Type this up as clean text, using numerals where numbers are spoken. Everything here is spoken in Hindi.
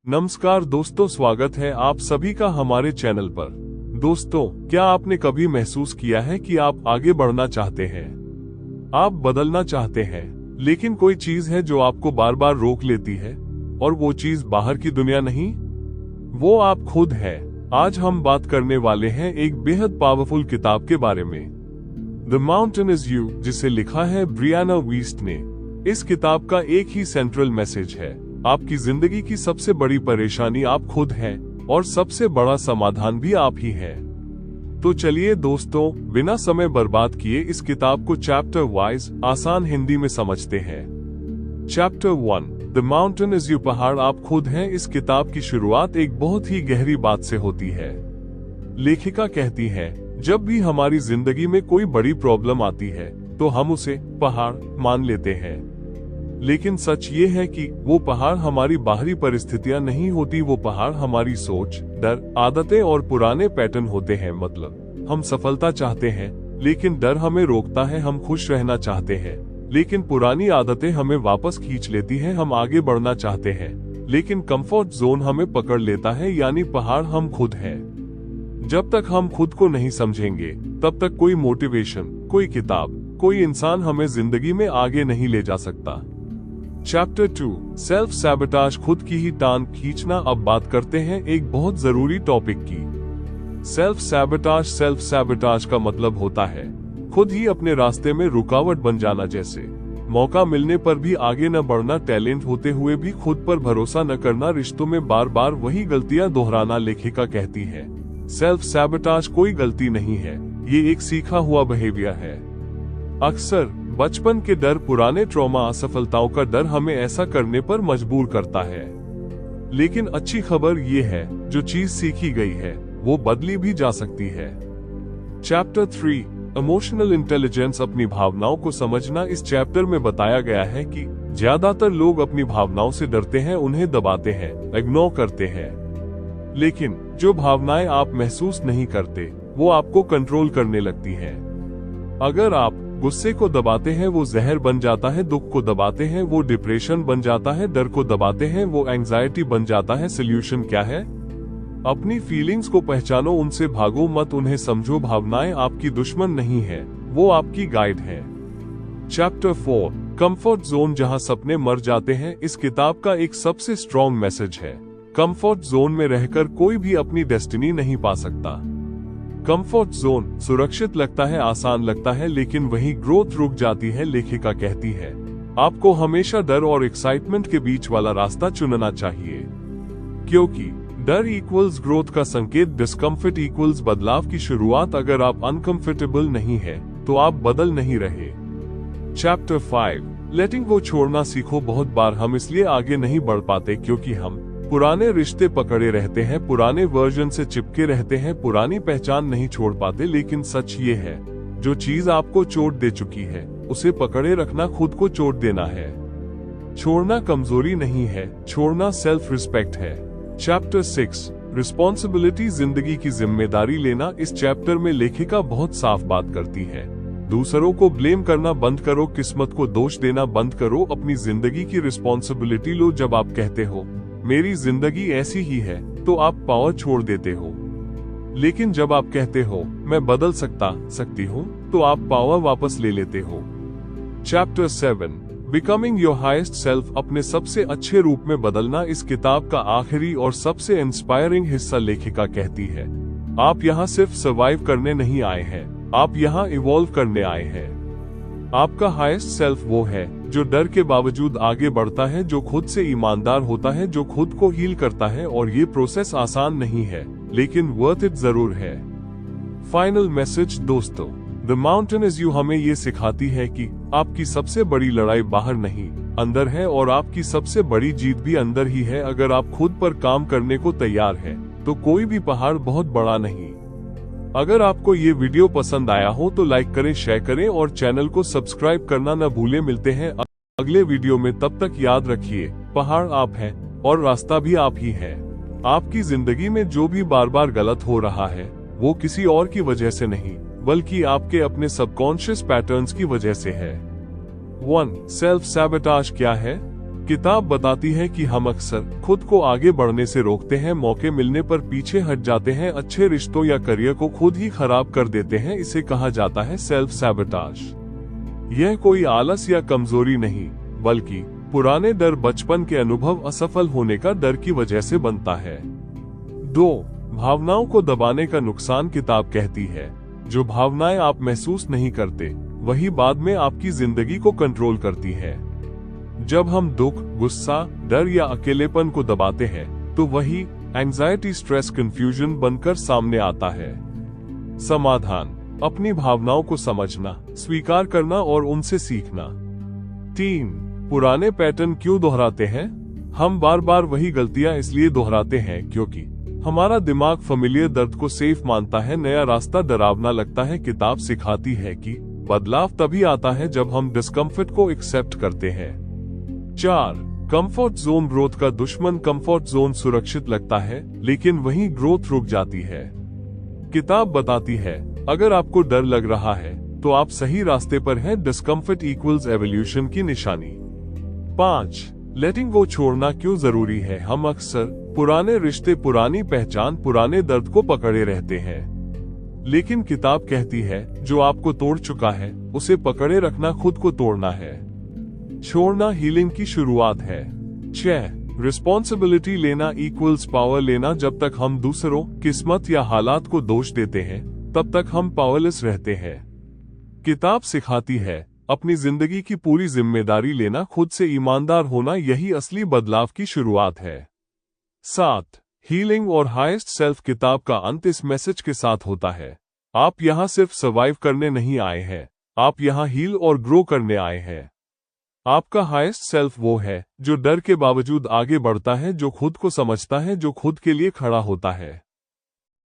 नमस्कार दोस्तों, स्वागत है आप सभी का हमारे चैनल पर। दोस्तों, क्या आपने कभी महसूस किया है कि आप आगे बढ़ना चाहते हैं, आप बदलना चाहते हैं, लेकिन कोई चीज है जो आपको बार बार रोक लेती है, और वो चीज बाहर की दुनिया नहीं, वो आप खुद है। आज हम बात करने वाले हैं एक बेहद पावरफुल किताब के बारे में, द माउंटेन इज यू, जिसे लिखा है ब्रियाना वीस्ट ने। इस किताब का एक ही सेंट्रल मैसेज है, आपकी जिंदगी की सबसे बड़ी परेशानी आप खुद हैं और सबसे बड़ा समाधान भी आप ही हैं। तो चलिए दोस्तों, बिना समय बर्बाद किए इस किताब को चैप्टर वाइज आसान हिंदी में समझते हैं। Chapter 1, the mountain is you, पहाड़ आप खुद हैं। इस किताब की शुरुआत एक बहुत ही गहरी बात से होती है। लेखिका कहती है, जब भी हमारी जिंदगी में कोई बड़ी प्रॉब्लम आती है तो हम उसे पहाड़ मान लेते हैं, लेकिन सच ये है कि वो पहाड़ हमारी बाहरी परिस्थितियां नहीं होती, वो पहाड़ हमारी सोच, डर, आदतें और पुराने पैटर्न होते हैं। मतलब हम सफलता चाहते हैं लेकिन डर हमें रोकता है, हम खुश रहना चाहते हैं लेकिन पुरानी आदतें हमें वापस खींच लेती हैं, हम आगे बढ़ना चाहते हैं लेकिन कंफर्ट जोन हमें पकड़ लेता है, यानी पहाड़ हम खुद हैं। जब तक हम खुद को नहीं समझेंगे तब तक कोई मोटिवेशन, कोई किताब, कोई इंसान हमें जिंदगी में आगे नहीं ले जा सकता। चैप्टर 2, सेल्फ सैबोटाज, खुद की ही टांग खींचना। अब बात करते हैं एक बहुत जरूरी टॉपिक की, सेल्फ सैबोटाज। सेल्फ सैबोटाज का मतलब होता है खुद ही अपने रास्ते में रुकावट बन जाना, जैसे मौका मिलने पर भी आगे न बढ़ना, टैलेंट होते हुए भी खुद पर भरोसा न करना, रिश्तों में बार बार वही गलतियां दोहराना। लेखिका कहती है, सेल्फ सैबोटाज कोई गलती नहीं है, ये एक सीखा हुआ बिहेवियर है। अक्सर बचपन के डर, पुराने ट्रॉमा, असफलताओं का डर हमें ऐसा करने पर मजबूर करता है। लेकिन अच्छी खबर ये है, जो चीज सीखी गई है वो बदली भी जा सकती है। चैप्टर 3, इमोशनल इंटेलिजेंस, अपनी भावनाओं को समझना। इस चैप्टर में बताया गया है कि ज्यादातर लोग अपनी भावनाओं से डरते हैं, उन्हें दबाते हैं, इग्नोर करते हैं। लेकिन जो भावनाएं आप महसूस नहीं करते वो आपको कंट्रोल करने लगती हैं। अगर आप गुस्से को दबाते हैं वो जहर बन जाता है, दुख को दबाते हैं वो डिप्रेशन बन जाता है, डर को दबाते हैं वो एंजाइटी बन जाता है। सोल्यूशन क्या है? अपनी फीलिंग्स को पहचानो, उनसे भागो मत, उन्हें समझो। भावनाएं आपकी दुश्मन नहीं है, वो आपकी गाइड है। चैप्टर 4, कंफर्ट जोन, जहां सपने मर जाते हैं। इस किताब का एक सबसे स्ट्रॉन्ग मैसेज है, कंफर्ट जोन में रहकर कोई भी अपनी डेस्टिनी नहीं पा सकता। कंफर्ट जोन सुरक्षित लगता है, आसान लगता है, लेकिन वहीं ग्रोथ रुक जाती है। लेखिका कहती है, आपको हमेशा डर और एक्साइटमेंट के बीच वाला रास्ता चुनना चाहिए, क्योंकि डर इक्वल्स ग्रोथ का संकेत, डिस्कम्फर्ट इक्वल्स बदलाव की शुरुआत। अगर आप अनकंफर्टेबल नहीं है तो आप बदल नहीं रहे। चैप्टर 5, लेटिंग गो, छोड़ना सीखो। बहुत बार हम इसलिए आगे नहीं बढ़ पाते क्योंकि हम पुराने रिश्ते पकड़े रहते हैं, पुराने वर्जन से चिपके रहते हैं, पुरानी पहचान नहीं छोड़ पाते। लेकिन सच ये है, जो चीज आपको चोट दे चुकी है उसे पकड़े रखना खुद को चोट देना है। छोड़ना कमजोरी नहीं है, छोड़ना सेल्फ रिस्पेक्ट है। चैप्टर 6, रिस्पॉन्सिबिलिटी, जिंदगी की जिम्मेदारी लेना। इस चैप्टर में लेखिका बहुत साफ बात करती है, दूसरों को ब्लेम करना बंद करो, किस्मत को दोष देना बंद करो, अपनी जिंदगी की रिस्पॉन्सिबिलिटी लो। जब आप कहते हो मेरी जिंदगी ऐसी ही है तो आप पावर छोड़ देते हो, लेकिन जब आप कहते हो मैं बदल सकती हूँ तो आप पावर वापस ले लेते हो। Chapter 7, becoming your highest self, अपने सबसे अच्छे रूप में बदलना। इस किताब का आखिरी और सबसे इंस्पायरिंग हिस्सा, लेखिका कहती है, आप यहाँ सिर्फ सर्वाइव करने नहीं आए हैं, आप यहाँ इवॉल्व करने आए हैं। आपका हाईएस्ट सेल्फ वो है जो डर के बावजूद आगे बढ़ता है, जो खुद से ईमानदार होता है, जो खुद को हील करता है। और ये प्रोसेस आसान नहीं है, लेकिन वर्थ इट जरूर है। फाइनल मैसेज दोस्तों, द माउंटेन इज यू हमें ये सिखाती है कि आपकी सबसे बड़ी लड़ाई बाहर नहीं, अंदर है, और आपकी सबसे बड़ी जीत भी अंदर ही है। अगर आप खुद पर काम करने को तैयार हैं, तो कोई भी पहाड़ बहुत बड़ा नहीं। अगर आपको ये वीडियो पसंद आया हो तो लाइक करें, शेयर करें और चैनल को सब्सक्राइब करना न भूलें। मिलते हैं अगले वीडियो में, तब तक याद रखिए, पहाड़ आप हैं और रास्ता भी आप ही है। आपकी जिंदगी में जो भी बार बार गलत हो रहा है वो किसी और की वजह से नहीं, बल्कि आपके अपने सबकॉन्शियस पैटर्न्स की वजह से है। 1, सेल्फ सैबोटाज क्या है? किताब बताती है कि हम अक्सर खुद को आगे बढ़ने से रोकते हैं, मौके मिलने पर पीछे हट जाते हैं, अच्छे रिश्तों या करियर को खुद ही खराब कर देते हैं। इसे कहा जाता है सेल्फ सैबोटाज। यह कोई आलस या कमजोरी नहीं, बल्कि पुराने डर, बचपन के अनुभव, असफल होने का डर की वजह से बनता है। 2. भावनाओं को दबाने का नुकसान। किताब कहती है जो भावनाएं आप महसूस नहीं करते वही बाद में आपकी जिंदगी को कंट्रोल करती है। जब हम दुख, गुस्सा, डर या अकेलेपन को दबाते हैं तो वही एंजाइटी, स्ट्रेस, कंफ्यूजन बनकर सामने आता है। समाधान: अपनी भावनाओं को समझना, स्वीकार करना और उनसे सीखना। 3. पुराने पैटर्न क्यों दोहराते हैं? हम बार बार वही गलतियां इसलिए दोहराते हैं क्योंकि हमारा दिमाग फेमिलियर दर्द को सेफ मानता है, नया रास्ता डरावना लगता है। किताब सिखाती है कि बदलाव तभी आता है जब हम डिस्कम्फर्ट को एक्सेप्ट करते हैं। 4. कंफर्ट जोन ग्रोथ का दुश्मन। कंफर्ट जोन सुरक्षित लगता है, लेकिन वहीं ग्रोथ रुक जाती है। किताब बताती है अगर आपको डर लग रहा है तो आप सही रास्ते पर हैं। डिस्कम्फर्ट इक्वल्स एवोल्यूशन की निशानी। 5. लेटिंग गो, छोड़ना क्यों जरूरी है? हम अक्सर पुराने रिश्ते, पुरानी पहचान, पुराने दर्द को पकड़े रहते हैं, लेकिन किताब कहती है जो आपको तोड़ चुका है उसे पकड़े रखना खुद को तोड़ना है। छोड़ना हीलिंग की शुरुआत है। 6. रिस्पॉन्सिबिलिटी लेना इक्वल्स पावर लेना। जब तक हम दूसरों, किस्मत या हालात को दोष देते हैं तब तक हम पावरलेस रहते हैं। किताब सिखाती है अपनी जिंदगी की पूरी जिम्मेदारी लेना, खुद से ईमानदार होना, यही असली बदलाव की शुरुआत है। 7. हीलिंग और हाईएस्ट सेल्फ। किताब का अंत इस मैसेज के साथ होता है आप यहाँ सिर्फ सर्वाइव करने नहीं आए हैं, आप यहाँ हील और ग्रो करने आए हैं। आपका हाईएस्ट सेल्फ वो है जो डर के बावजूद आगे बढ़ता है, जो खुद को समझता है, जो खुद के लिए खड़ा होता है।